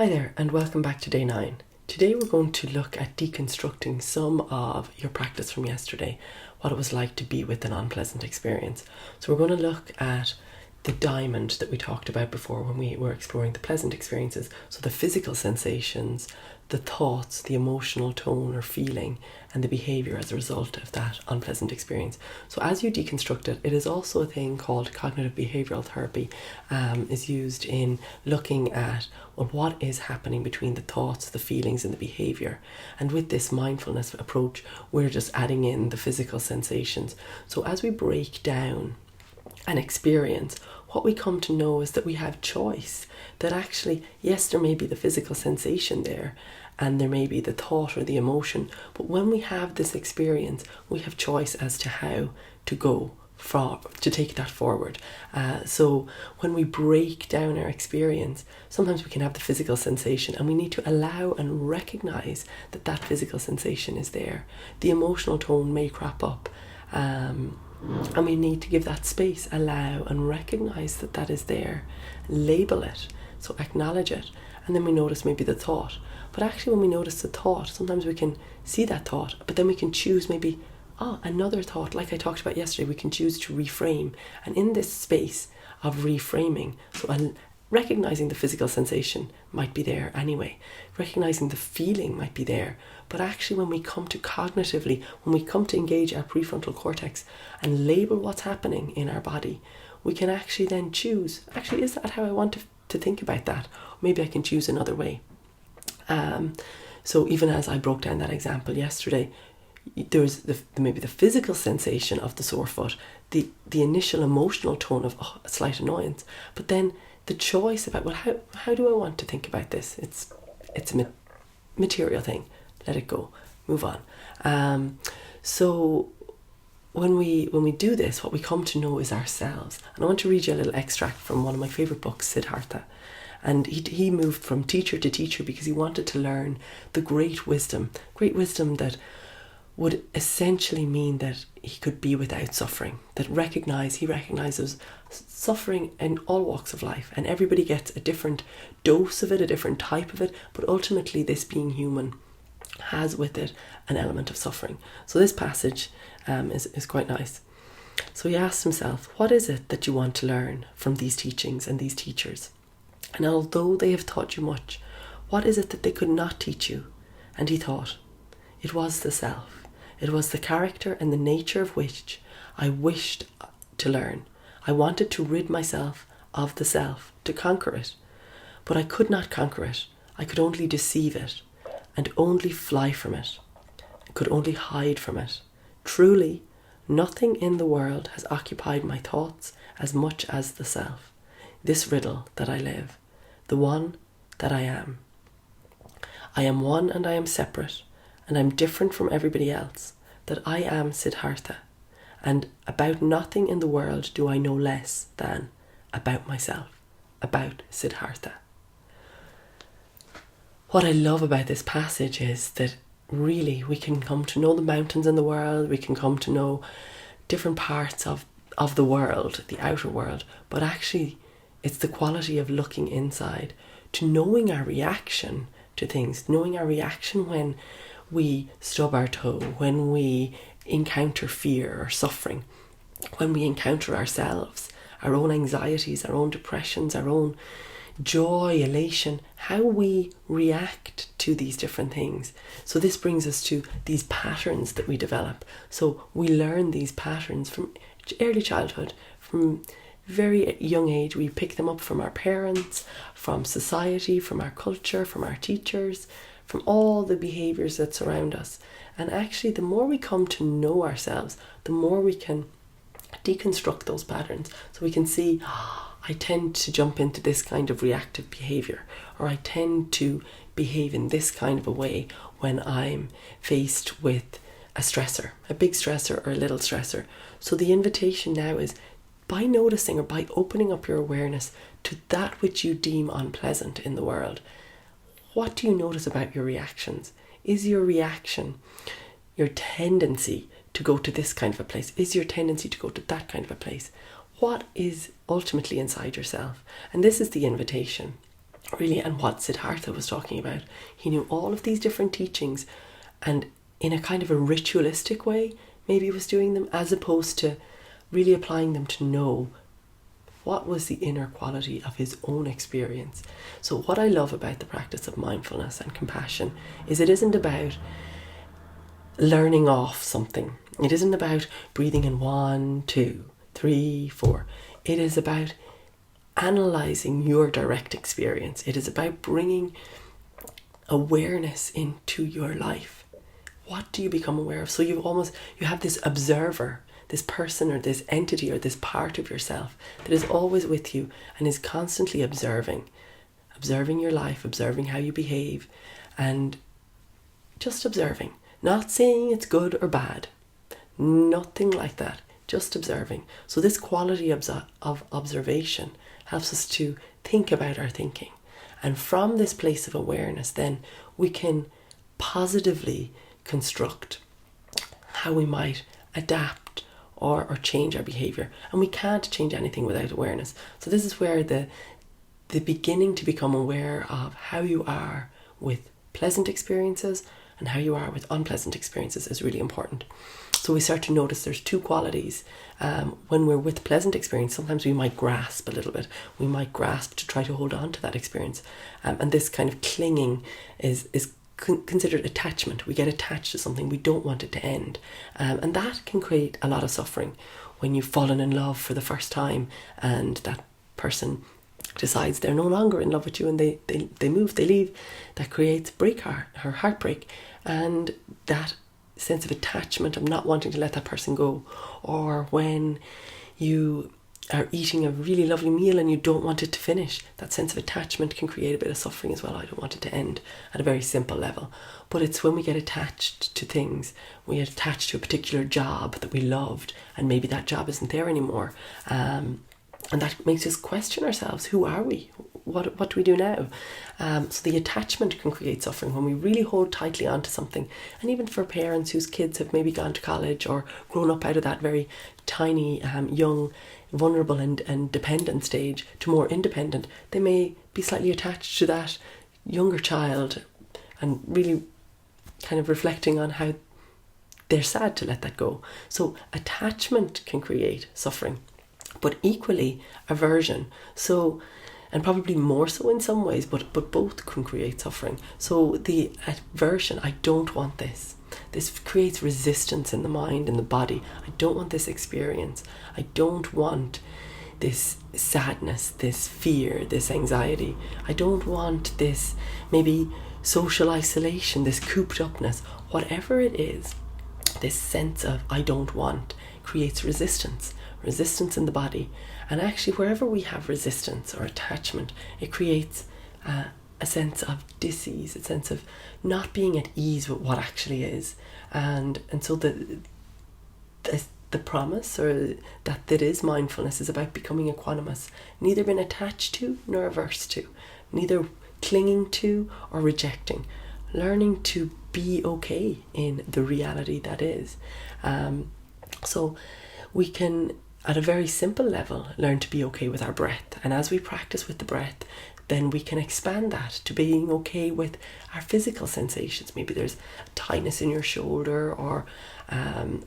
Hi there and welcome back to day 9. Today we're going to look at deconstructing some of your practice from yesterday, what it was like to be with an unpleasant experience. So we're going to look at the diamond that we talked about before when we were exploring the pleasant experiences. So the physical sensations, the thoughts, the emotional tone or feeling, and the behaviour as a result of that unpleasant experience. So as you deconstruct it, it is also a thing called cognitive behavioural therapy, is used in looking at what is happening between the thoughts, the feelings and the behaviour. And with this mindfulness approach, we're just adding in the physical sensations. So as we break down an experience, what we come to know is that we have choice. That actually, yes, there may be the physical sensation there, and there may be the thought or the emotion, but when we have this experience, we have choice as to how to go to take that forward. So when we break down our experience, sometimes we can have the physical sensation and we need to allow and recognize that that physical sensation is there. The emotional tone may crop up, and we need to give that space, allow and recognize that that is there, label it, so acknowledge it, and then we notice maybe the thought. But actually when we notice the thought, sometimes we can see that thought, but then we can choose maybe, another thought, like I talked about yesterday, we can choose to reframe. And in this space of reframing, so recognizing the physical sensation might be there anyway, recognizing the feeling might be there, but actually when we come to cognitively, when we come to engage our prefrontal cortex and label what's happening in our body, we can actually then choose, actually, is that how I want to think about that? Maybe I can choose another way. So even as I broke down that example yesterday, there was maybe the physical sensation of the sore foot, the initial emotional tone of a slight annoyance, but then the choice about, well, how do I want to think about this? It's a material thing. Let it go. Move on. So when we do this, what we come to know is ourselves. And I want to read you a little extract from one of my favourite books, Siddhartha. And he moved from teacher to teacher because he wanted to learn the great wisdom that would essentially mean that he could be without suffering, that he recognizes suffering in all walks of life, and everybody gets a different dose of it, a different type of it, but ultimately this being human has with it an element of suffering. So this passage is quite nice. So he asked himself, what is it that you want to learn from these teachings and these teachers? And although they have taught you much, what is it that they could not teach you? And he thought, it was the self. It was the character and the nature of which I wished to learn. I wanted to rid myself of the self, to conquer it. But I could not conquer it. I could only deceive it, and only fly from it. I could only hide from it. Truly, nothing in the world has occupied my thoughts as much as the self, this riddle that I live, the one that I am. I am one and I am separate, and I'm different from everybody else, that I am Siddhartha, and about nothing in the world do I know less than about myself, about Siddhartha. What I love about this passage is that really we can come to know the mountains in the world, we can come to know different parts of the world, the outer world, but actually it's the quality of looking inside, to knowing our reaction to things, knowing our reaction when we stub our toe, when we encounter fear or suffering, when we encounter ourselves, our own anxieties, our own depressions, our own joy, elation, how we react to these different things. So this brings us to these patterns that we develop. So we learn these patterns from early childhood, from very young age. We pick them up from our parents, from society, from our culture, from our teachers, from all the behaviours that surround us. And actually, the more we come to know ourselves, the more we can deconstruct those patterns. So we can see, I tend to jump into this kind of reactive behaviour, or I tend to behave in this kind of a way when I'm faced with a stressor, a big stressor or a little stressor. So the invitation now is, by noticing or by opening up your awareness to that which you deem unpleasant in the world, what do you notice about your reactions? Is your reaction your tendency to go to this kind of a place? Is your tendency to go to that kind of a place? What is ultimately inside yourself? And this is the invitation. really, and what Siddhartha was talking about. He knew all of these different teachings, and in a kind of a ritualistic way, maybe he was doing them, as opposed to really applying them to know what was the inner quality of his own experience. So what I love about the practice of mindfulness and compassion is it isn't about learning off something. It isn't about breathing in 1, 2, 3, 4. It is about analysing your direct experience. It is about bringing awareness into your life. What do you become aware of? So you have this observer, this person or this entity or this part of yourself that is always with you and is constantly observing your life, observing how you behave, and just observing. Not saying it's good or bad, nothing like that, just observing. So this quality of observation helps us to think about our thinking. And from this place of awareness, then we can positively construct how we might adapt or change our behaviour. And we can't change anything without awareness. So this is where the beginning to become aware of how you are with pleasant experiences and how you are with unpleasant experiences is really important. So we start to notice there's two qualities. When we're with pleasant experience, sometimes we might grasp a little bit. We might grasp to try to hold on to that experience. And this kind of clinging is considered attachment. We get attached to something. We don't want it to end. And that can create a lot of suffering. When you've fallen in love for the first time and that person decides they're no longer in love with you and they move, they leave, that creates heartbreak. And that sense of attachment, of not wanting to let that person go. Or when you are eating a really lovely meal and you don't want it to finish, that sense of attachment can create a bit of suffering as well. I don't want it to end, at a very simple level. But it's when we get attached to things, we get attached to a particular job that we loved, and maybe that job isn't there anymore, and that makes us question ourselves. Who are we? What do we do now? So the attachment can create suffering when we really hold tightly onto something. And even for parents whose kids have maybe gone to college or grown up out of that very tiny, young, vulnerable and dependent stage to more independent, they may be slightly attached to that younger child and really kind of reflecting on how they're sad to let that go. So attachment can create suffering, but equally aversion. So, and probably more so in some ways, but both can create suffering. So the aversion, I don't want this. This creates resistance in the mind and the body. I don't want this experience. I don't want this sadness, this fear, this anxiety. I don't want this maybe social isolation, this cooped upness. Whatever it is, this sense of I don't want creates resistance in the body. And actually, wherever we have resistance or attachment, it creates a sense of dis-ease, a sense of not being at ease with what actually is. And so the promise, or that is mindfulness, is about becoming equanimous, neither being attached to nor averse to, neither clinging to or rejecting, learning to be okay in the reality that is. So we can, at a very simple level, learn to be okay with our breath. And as we practice with the breath, then we can expand that to being okay with our physical sensations. Maybe there's tightness in your shoulder or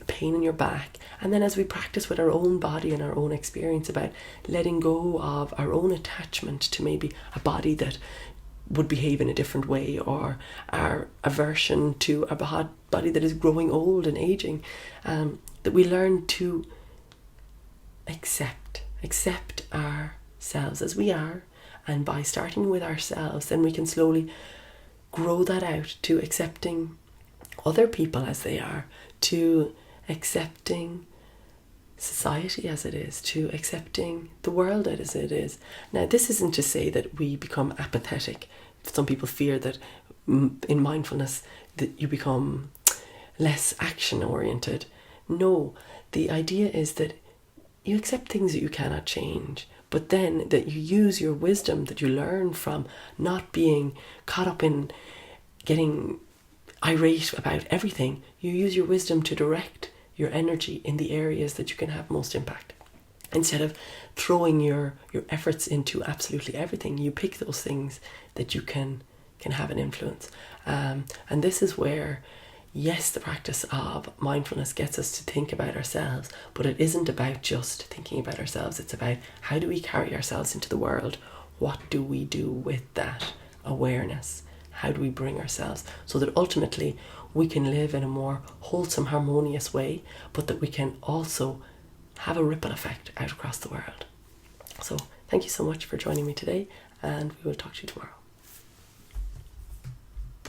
pain in your back. And then as we practice with our own body and our own experience about letting go of our own attachment to maybe a body that would behave in a different way, or our aversion to a body that is growing old and aging, that we learn to accept ourselves as we are. And by starting with ourselves, then we can slowly grow that out to accepting other people as they are, to accepting society as it is, to accepting the world as it is. Now, this isn't to say that we become apathetic. Some people fear that in mindfulness that you become less action-oriented. No, the idea is that you accept things that you cannot change, but then that you use your wisdom that you learn from not being caught up in getting irate about everything. You use your wisdom to direct your energy in the areas that you can have most impact. Instead of throwing your efforts into absolutely everything, you pick those things that you can have an influence. And this is where, yes, the practice of mindfulness gets us to think about ourselves, but it isn't about just thinking about ourselves. It's about how do we carry ourselves into the world? What do we do with that awareness? How do we bring ourselves so that ultimately we can live in a more wholesome, harmonious way, but that we can also have a ripple effect out across the world. So thank you so much for joining me today, and we will talk to you tomorrow.